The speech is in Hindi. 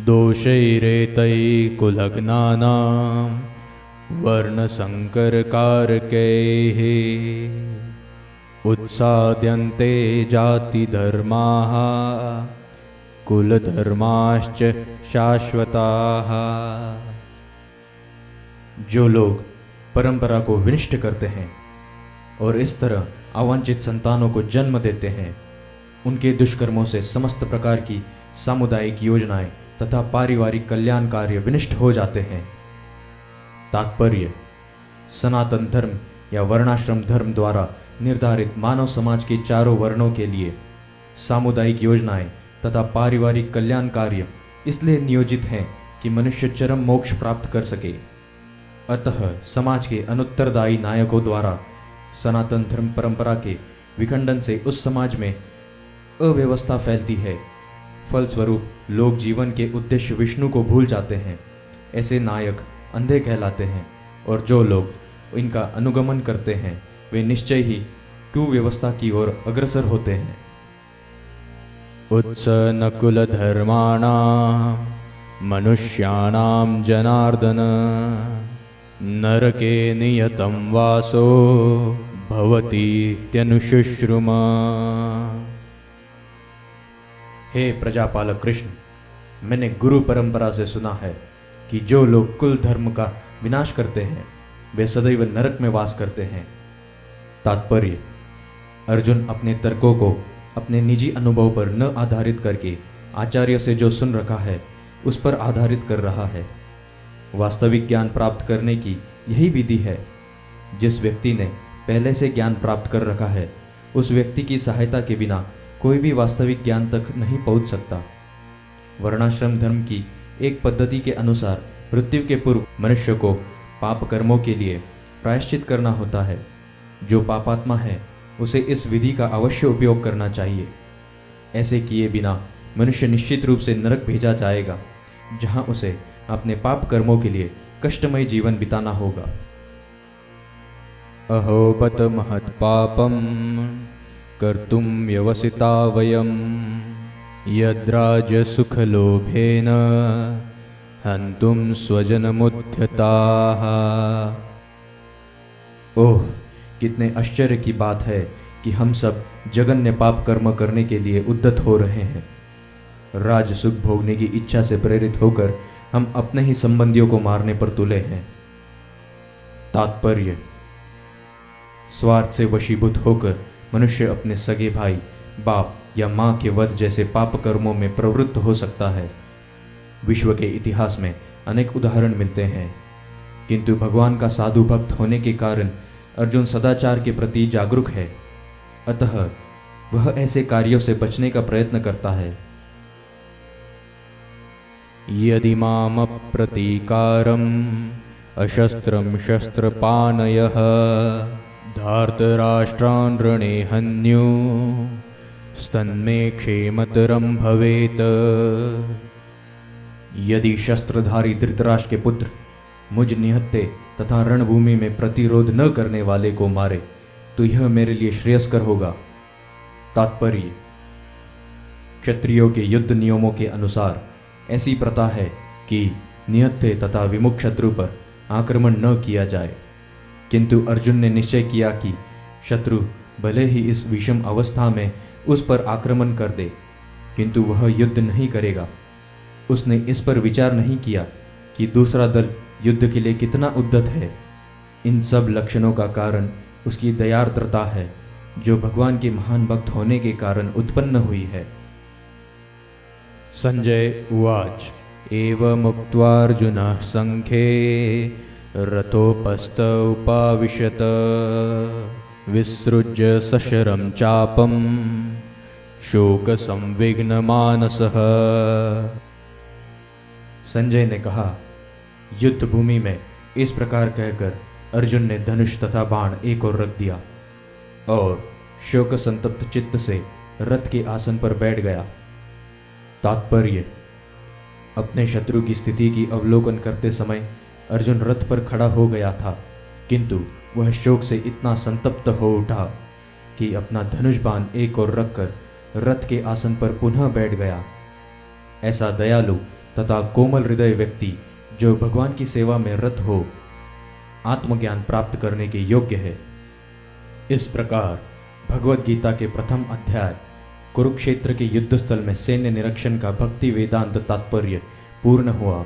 दोषैरेतैकुलग्नानां वर्णसङ्करकारकैः उत्साद्यन्ते जातिधर्माः कुलधर्माश्च शाश्वताः। जो लोग परंपरा को विनष्ट करते हैं और इस तरह अवांछित संतानों को जन्म देते हैं, उनके दुष्कर्मों से समस्त प्रकार की सामुदायिक योजनाएं तथा पारिवारिक कल्याण कार्य विनष्ट हो जाते हैं। तात्पर्य: सनातन धर्म या वर्णाश्रम धर्म द्वारा निर्धारित मानव समाज के चारों वर्णों के लिए सामुदायिक योजनाएं तथा पारिवारिक कल्याण कार्य इसलिए नियोजित हैं कि मनुष्य चरम मोक्ष प्राप्त कर सके। अतः समाज के अनुत्तरदायी नायकों द्वारा सनातन धर्म परंपरा के विखंडन से उस समाज में अव्यवस्था फैलती है। फलस्वरूप लोग जीवन के उद्देश्य विष्णु को भूल जाते हैं। ऐसे नायक अंधे कहलाते हैं और जो लोग इनका अनुगमन करते हैं वे निश्चय ही कुव्यवस्था की ओर अग्रसर होते हैं। उत्सनकुलधर्माणां मनुष्याणां जनार्दन नरके नियतं वासो भवतीत्यनुशुश्रुम। हे प्रजापालक कृष्ण, मैंने गुरु परंपरा से सुना है कि जो लोग कुल धर्म का विनाश करते हैं वे सदैव नरक में वास करते हैं। तात्पर्य: अर्जुन अपने तर्कों को अपने निजी अनुभव पर न आधारित करके आचार्य से जो सुन रखा है उस पर आधारित कर रहा है। वास्तविक ज्ञान प्राप्त करने की यही विधि है। जिस व्यक्ति ने पहले से ज्ञान प्राप्त कर रखा है उस व्यक्ति की सहायता के बिना कोई भी वास्तविक ज्ञान तक नहीं पहुंच सकता। वर्णाश्रम धर्म की एक पद्धति के अनुसार मृत्यु के पूर्व मनुष्य को पाप कर्मों के लिए प्रायश्चित करना होता है। जो पापात्मा है उसे इस विधि का अवश्य उपयोग करना चाहिए। ऐसे किए बिना मनुष्य निश्चित रूप से नरक भेजा जाएगा, जहां उसे अपने पाप कर्मों के लिए कष्टमय जीवन बिताना होगा। अहोपत महत्पापं कर्तुं व्यवसिता वयं यद्राजसुखलोभेन हन्तुं स्वजनमुद्यताः। ओह, कितने आश्चर्य की बात है कि हम सब जघन्य पाप कर्म करने के लिए उद्यत हो रहे हैं। राज सुख भोगने की इच्छा से प्रेरित होकर हम अपने ही संबंधियों को मारने पर तुले हैं। तात्पर्य: स्वार्थ से वशीभूत होकर मनुष्य अपने सगे भाई, बाप या माँ के वध जैसे पाप कर्मों में प्रवृत्त हो सकता है। विश्व के इतिहास में अनेक उदाहरण मिलते हैं, किंतु भगवान का साधु भक्त होने के कारण अर्जुन सदाचार के प्रति जागरूक है। अतः वह ऐसे कार्यों से बचने का प्रयत्न करता है। यदि मामप्रतीकारम् अशस्त्रं शस्त्रपाणयः धार्तराष्ट्रान् रणे हन्युस्तन्मे क्षेमतरं भवेत्। यदि शस्त्रधारी धृतराष्ट्र के पुत्र मुझ निहत्ते तथा रणभूमि में प्रतिरोध न करने वाले को मारे तो यह मेरे लिए श्रेयस्कर होगा। तात्पर्य: क्षत्रियों के युद्ध नियमों के अनुसार ऐसी प्रथा है कि निहत्थे तथा विमुख शत्रु पर आक्रमण न किया जाए, किंतु अर्जुन ने निश्चय किया कि शत्रु भले ही इस विषम अवस्था में उस पर आक्रमण कर दे, किंतु वह युद्ध नहीं करेगा। उसने इस पर विचार नहीं किया कि दूसरा दल युद्ध के लिए कितना उद्यत है। इन सब लक्षणों का कारण उसकी दयार्द्रता है, जो भगवान के महान भक्त होने के कारण उत्पन्न हुई है। संजय उवाच एवमुक्त्वार्जुनः संख्ये रथोपस्थ उपाविशत विसृज्य सशरं चापं शोकसंविघ्नमानसः। संजय ने कहा, युद्ध भूमि में इस प्रकार कहकर अर्जुन ने धनुष तथा बाण एक ओर रख दिया और शोक संतप्त चित्त से रथ के आसन पर बैठ गया। तात्पर्य: अपने शत्रु की स्थिति की अवलोकन करते समय अर्जुन रथ पर खड़ा हो गया था, किंतु वह शोक से इतना संतप्त हो उठा कि अपना धनुष बाण एक ओर रखकर रथ के आसन पर पुनः बैठ गया। ऐसा दयालु तथा कोमल हृदय व्यक्ति जो भगवान की सेवा में रत हो आत्मज्ञान प्राप्त करने के योग्य है। इस प्रकार भगवत गीता के प्रथम अध्याय कुरुक्षेत्र के युद्ध स्थल में सैन्य निरीक्षण का भक्ति वेदांत तात्पर्य पूर्ण हुआ।